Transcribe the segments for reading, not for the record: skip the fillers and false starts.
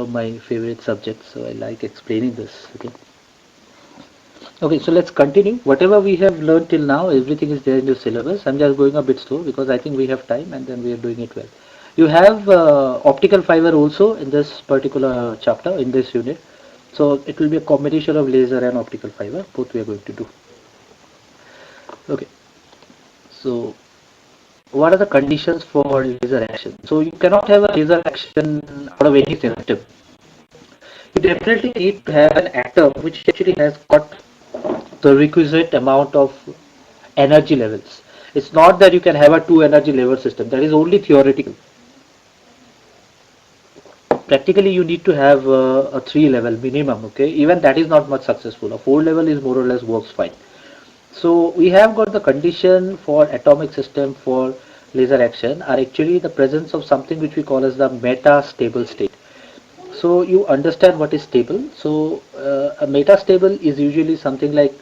of my favorite subjects, so I like explaining this. Okay, so let's continue. Whatever we have learned till now, everything is there in the syllabus. I'm just going a bit slow because I think we have time and then we are doing it well. You have optical fiber also in this particular chapter, in this unit. So it will be a combination of laser and optical fiber, both we are going to do. Okay, so what are the conditions for laser action? So you cannot have a laser action out of any system. You definitely need to have an atom which actually has got the requisite amount of energy levels. It's not that you can have a two energy level system. That is only theoretical. Practically, you need to have a three level minimum. Okay, even that is not much successful. A four level is more or less works fine. So we have got the condition for atomic system for laser action are actually the presence of something which we call as the meta-stable state. So you understand what is stable. So a meta-stable is usually something like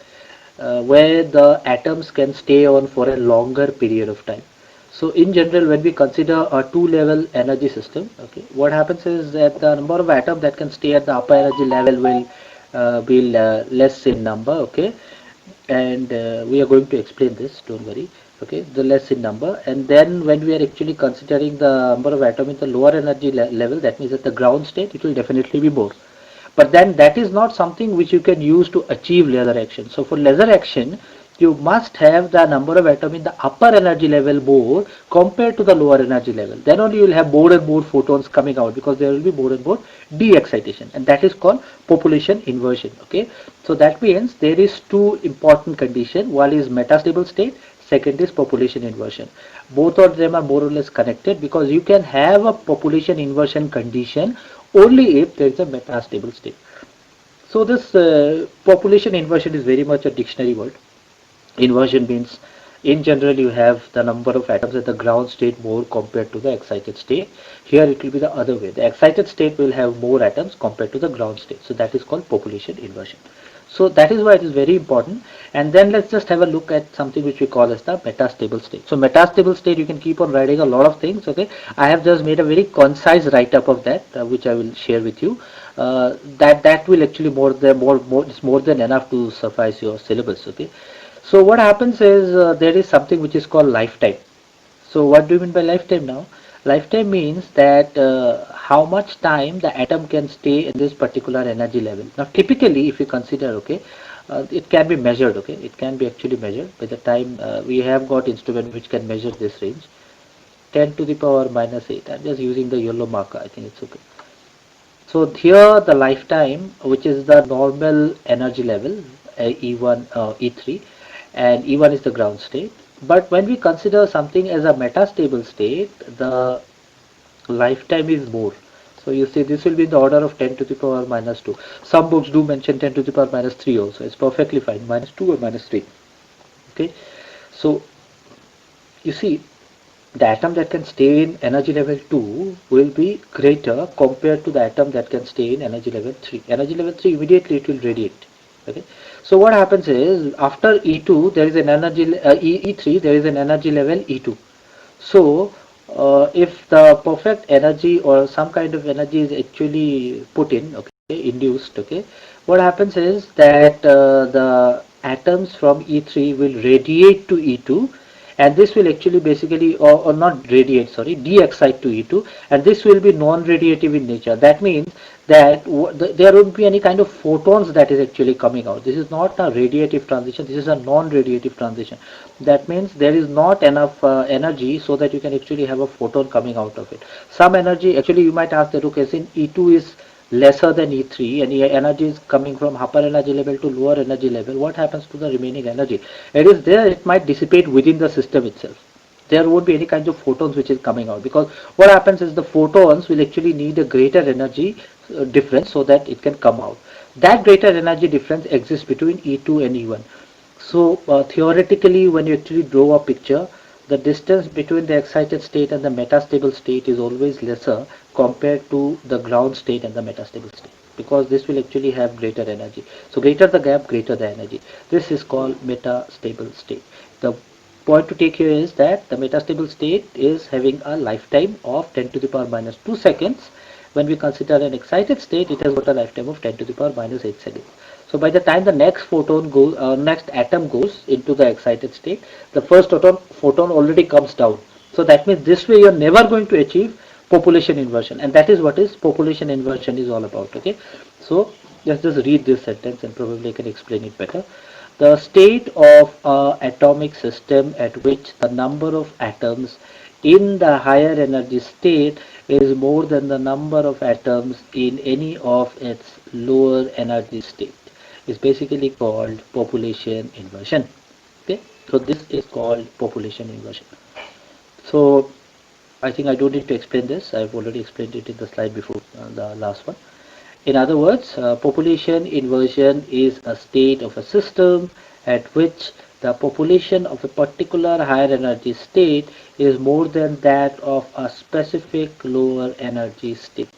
where the atoms can stay on for a longer period of time. So in general, when we consider a two-level energy system, okay, what happens is that the number of atoms that can stay at the upper energy level will be less in number, okay, and we are going to explain this. Don't worry, okay. The less in number, and then when we are actually considering the number of atoms in the lower energy level, that means at the ground state, it will definitely be more. But then that is not something which you can use to achieve laser action. So for laser action, you must have the number of atoms in the upper energy level more compared to the lower energy level. Then only you will have more and more photons coming out because there will be more and more de-excitation, and that is called population inversion. Okay, so that means there is two important conditions. One is metastable state. Second is population inversion. Both of them are more or less connected because you can have a population inversion condition only if there is a metastable state. So this population inversion is very much a dictionary word. Inversion means in general you have the number of atoms at the ground state more compared to the excited state. Here it will be the other way. The excited state will have more atoms compared to the ground state. So that is called population inversion. So that is why it is very important. And then let's just have a look at something which we call as the metastable state. So metastable state, you can keep on writing a lot of things. Okay, I have just made a very concise write-up of that, which I will share with you. That will actually it's more than enough to suffice your syllabus. Okay, so what happens is there is something which is called lifetime. So what do you mean by lifetime now? Lifetime means that how much time the atom can stay in this particular energy level. Now typically if you consider, okay, it can be measured, okay, it can be actually measured by the time we have got instrument which can measure this range. 10 to the power minus 8. I'm just using the yellow marker, I think it's okay. So here the lifetime, which is the normal energy level, E1, E3, and E1 is the ground state. But when we consider something as a metastable state, the lifetime is more. So you see this will be in the order of 10 to the power minus 2. Some books do mention 10 to the power minus 3 also. It's perfectly fine. Minus 2 or minus 3. Okay. So you see the atom that can stay in energy level 2 will be greater compared to the atom that can stay in energy level 3. Energy level 3 immediately it will radiate. Okay. So what happens is after E2 there is an energy E3 there is an energy level E2. So if the perfect energy or some kind of energy is actually put in, okay, induced, okay, what happens is that the atoms from E3 will radiate to E2, and this will actually basically or not radiate, sorry, de-excite to E2, and this will be non-radiative in nature. That means that there won't be any kind of photons that is actually coming out. This is not a radiative transition, this is a non-radiative transition. That means there is not enough energy so that you can actually have a photon coming out of it. Some energy, actually you might ask that, okay, since E2 is lesser than E3 and energy is coming from upper energy level to lower energy level, what happens to the remaining energy? It is there, it might dissipate within the system itself. There won't be any kind of photons which is coming out, because what happens is the photons will actually need a greater energy difference so that it can come out. That greater energy difference exists between E2 and E1. So theoretically, when you actually draw a picture, the distance between the excited state and the metastable state is always lesser compared to the ground state and the metastable state, because this will actually have greater energy. So greater the gap, greater the energy. This is called metastable state. The point to take here is that the metastable state is having a lifetime of 10 to the power minus 2 seconds, When we consider an excited state, it has got a lifetime of 10 to the power minus 8 seconds. So by the time the next next atom goes into the excited state, the first photon already comes down. So that means this way you are never going to achieve population inversion, and that is what is population inversion is all about. Okay, so let's just read this sentence and probably I can explain it better. The state of a atomic system at which the number of atoms in the higher energy state is more than the number of atoms in any of its lower energy state is basically called population inversion. Okay, so this is called population inversion. So I think I don't need to explain this. I've already explained it in the slide before, the last one. In other words, population inversion is a state of a system at which the population of a particular higher energy state is more than that of a specific lower energy state.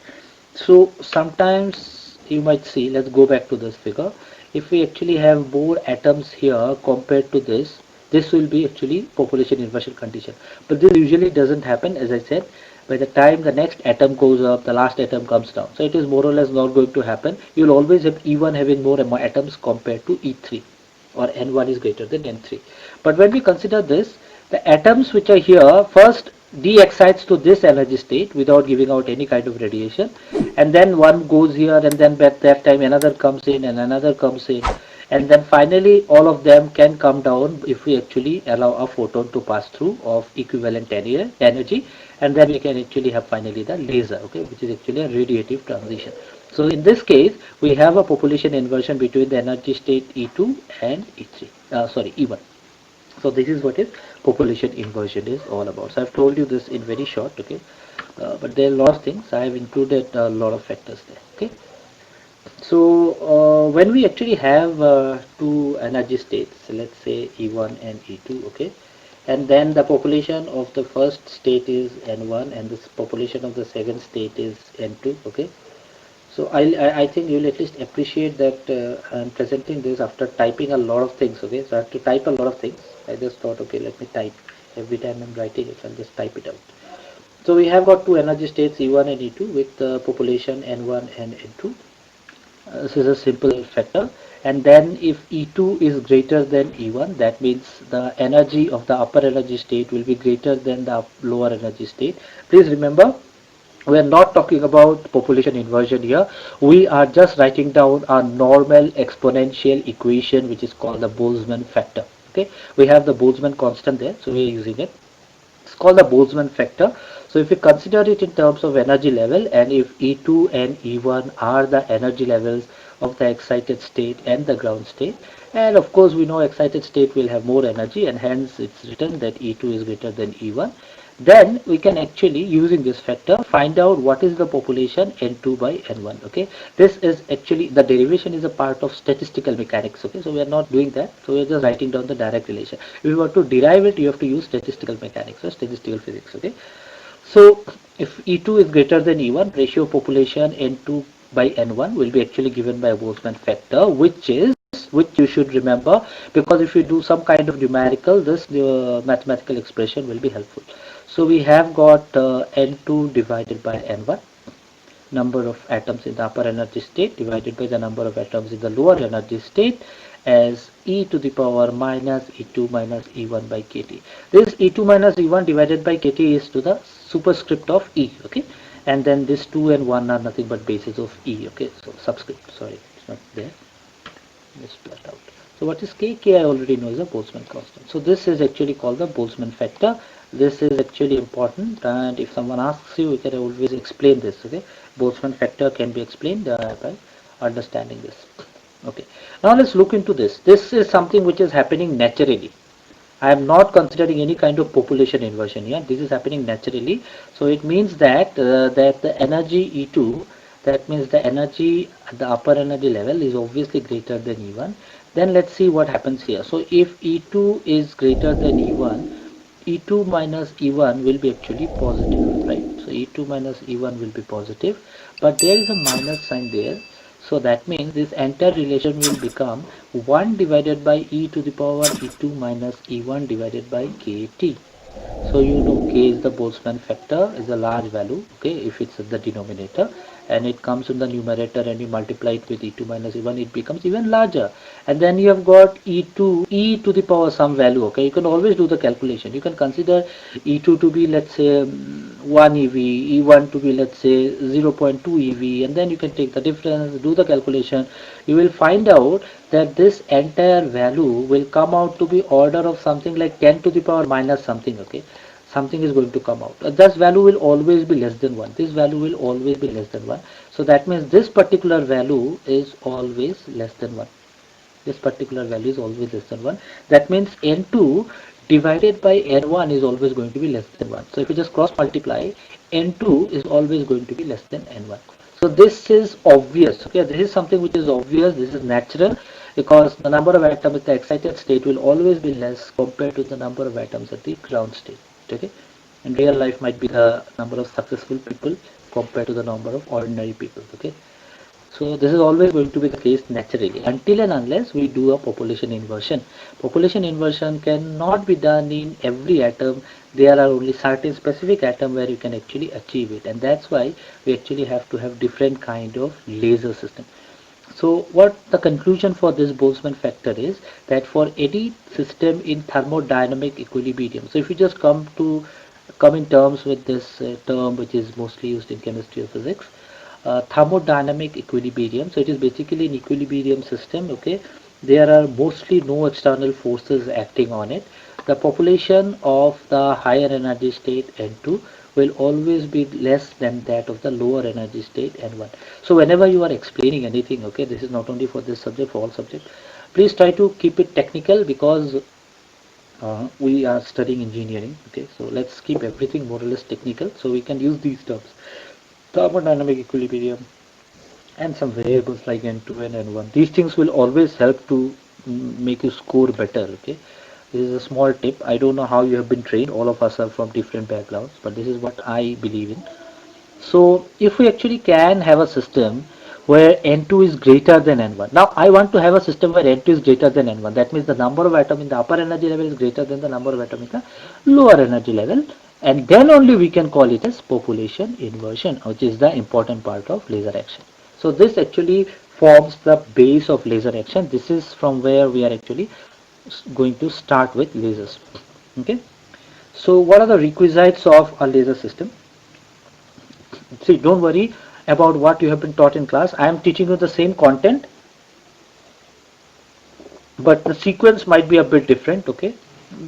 So sometimes you might see, let's go back to this figure. If we actually have more atoms here compared to this will be actually population inversion condition. But this usually doesn't happen, as I said. By the time the next atom goes up, the last atom comes down. So it is more or less not going to happen. You'll always have E1 having more atoms compared to E3, or N1 is greater than N3. But when we consider this, the atoms which are here first de-excites to this energy state without giving out any kind of radiation, and then one goes here, and then at that time another comes in and another comes in, and then finally all of them can come down if we actually allow a photon to pass through of equivalent energy, and then we can actually have finally the laser, okay, which is actually a radiative transition. So in this case we have a population inversion between the energy state E2 and E3, sorry, E1. So this is what is population inversion is all about. So I've told you this in very short, okay, but there are a lot of things. I have included a lot of factors there, okay. So when we actually have two energy states, let's say E1 and E2, okay, and then the population of the first state is N1 and the population of the second state is N2, okay. So I think you'll at least appreciate that I'm presenting this after typing a lot of things, okay. So I have to type a lot of things. I just thought, okay, let me type. Every time I'm writing it, I'll just type it out. So we have got two energy states E1 and E2 with the population N1 and N2. This is a simple factor. And then if E2 is greater than E1, that means the energy of the upper energy state will be greater than the lower energy state. Please remember, we are not talking about population inversion here. We are just writing down a normal exponential equation which is called the Boltzmann factor. Okay, we have the Boltzmann constant there, so we are using it. It's called the Boltzmann factor. So if we consider it in terms of energy level, and if E2 and E1 are the energy levels of the excited state and the ground state, and of course we know excited state will have more energy, and hence it's written that E2 is greater than E1, then we can actually, using this factor, find out what is the population N2 by N1. Okay, this is actually, the derivation is a part of statistical mechanics. Okay, so we are not doing that, so we are just writing down the direct relation. If you want to derive it, you have to use statistical mechanics or statistical physics. Okay, so if E2 is greater than E1, ratio of population N2 by N1 will be actually given by a Boltzmann factor, which you should remember, because if you do some kind of numerical, this mathematical expression will be helpful. So we have got N2 divided by N1, number of atoms in the upper energy state, divided by the number of atoms in the lower energy state, as e to the power minus E2 minus E1 by kT. This E2 minus E1 divided by kT is to the superscript of E, okay, and then this 2 and 1 are nothing but bases of E, okay, so subscript, sorry, it's not there, let's blot out. So what is K? K I already know is a Boltzmann constant. So this is actually called the Boltzmann factor. This is actually important, and if someone asks you, you can always explain this, okay. Boltzmann factor can be explained by understanding this. Okay, now let's look into this. This is something which is happening naturally. I am not considering any kind of population inversion here. This is happening naturally. So it means that that the energy E2, that means the energy at the upper energy level is obviously greater than E1. Then let's see what happens here. So if E2 is greater than E1, E2 minus E1 will be actually positive, right? So E2 minus E1 will be positive, but there is a minus sign there. So that means this entire relation will become 1 divided by e to the power E2 minus E1 divided by KT. So you know K is the Boltzmann factor, is a large value, okay, if it's the denominator. and it comes in the numerator and you multiply it with e2 minus e1, it becomes even larger. And then you have got e2 e to the power some value. Okay, you can always do the calculation. You can consider e2 to be, let's say, 1 ev, e1 to be, let's say, 0.2 ev, and then you can take the difference, do the calculation. You will find out that this entire value will come out to be order of something like 10 to the power minus something. Okay, something is going to come out. This value will always be less than 1. This value will always be less than 1. So that means this particular value is always less than 1. This particular value is always less than 1. That means n2 divided by n1 is always going to be less than 1. So if you just cross multiply, n2 is always going to be less than n1. So this is obvious. Okay, this is something which is obvious. This is natural, because the number of atoms at the excited state will always be less compared to the number of atoms at the ground state. Okay, in real life might be the number of successful people compared to the number of ordinary people. Okay, so this is always going to be the case naturally, until and unless we do a population inversion. Population inversion cannot be done in every atom. There are only certain specific atom where you can actually achieve it, and that's why we actually have to have different kind of laser system. So what the conclusion for this Boltzmann factor is, that for any system in thermodynamic equilibrium, so if you just come in terms with this term which is mostly used in chemistry or physics, thermodynamic equilibrium. So it is basically an equilibrium system. Okay, there are mostly no external forces acting on it. The population of the higher energy state N2 will always be less than that of the lower energy state N1. So whenever you are explaining anything, okay, this is not only for this subject, for all subjects, please try to keep it technical, because we are studying engineering. Okay, so let's keep everything more or less technical so we can use these terms: thermodynamic equilibrium and some variables like N2 and N1. These things will always help to make you score better. Okay, this is a small tip. I don't know how you have been trained. All of us are from different backgrounds, but this is what I believe in. So if we actually can have a system where N2 is greater than N1. Now I want to have a system where N2 is greater than N1. That means the number of atom in the upper energy level is greater than the number of atom in the lower energy level. And then only we can call it as population inversion, which is the important part of laser action. So this actually forms the base of laser action. This is from where we are actually going to start with lasers. Okay. So what are the requisites of a laser system? See, don't worry about what you have been taught in class. I am teaching you the same content, but the sequence might be a bit different. Okay,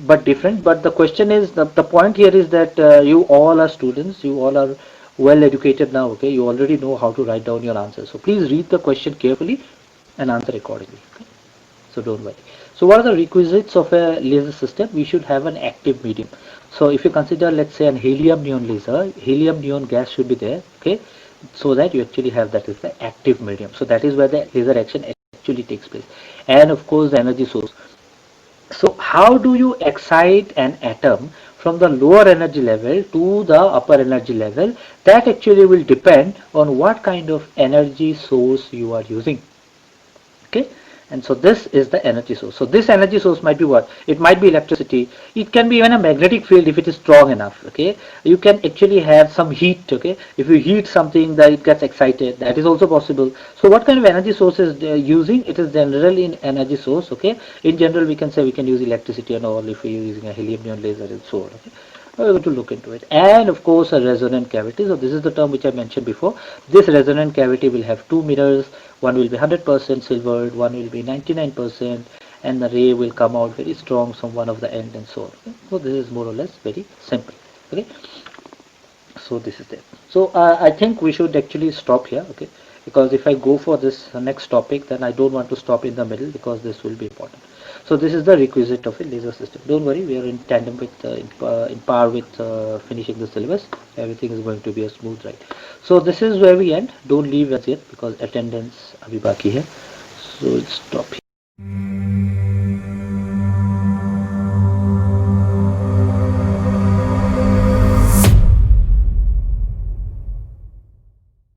but the question is, the point here is that you all are students, you all are well educated now. Okay, you already know how to write down your answers. So please read the question carefully and answer accordingly. Okay? So don't worry. So what are the requisites of a laser system? We should have an active medium. So if you consider, let's say, an helium neon laser, helium neon gas should be there. Okay, so that you actually have that is the active medium. So that is where the laser action actually takes place. And of course the energy source. So how do you excite an atom from the lower energy level to the upper energy level? That actually will depend on what kind of energy source you are using. Okay, and so this is the energy source. So this energy source might be what? It might be electricity. It can be even a magnetic field if it is strong enough. Okay, you can actually have some heat. Okay, if you heat something, that it gets excited, that is also possible. So what kind of energy source is they using? It is generally an energy source. Okay, in general we can say we can use electricity and all if we are using a helium neon laser and so on. Okay, we're going to look into it. And of course a resonant cavity. So this is the term which I mentioned before. This resonant cavity will have two mirrors. One will be 100% silvered, one will be 99%, and the ray will come out very strong from one of the end and so on. Okay? So this is more or less very simple. Okay, so this is there. So I think we should actually stop here. Okay, because if I go for this next topic, then I don't want to stop in the middle, because this will be important. So this is the requisite of a laser system. Don't worry, we are in tandem with in par with finishing the syllabus. Everything is going to be a smooth ride. So this is where we end. Don't leave as yet, because attendance abhi baki hai. So let's stop here.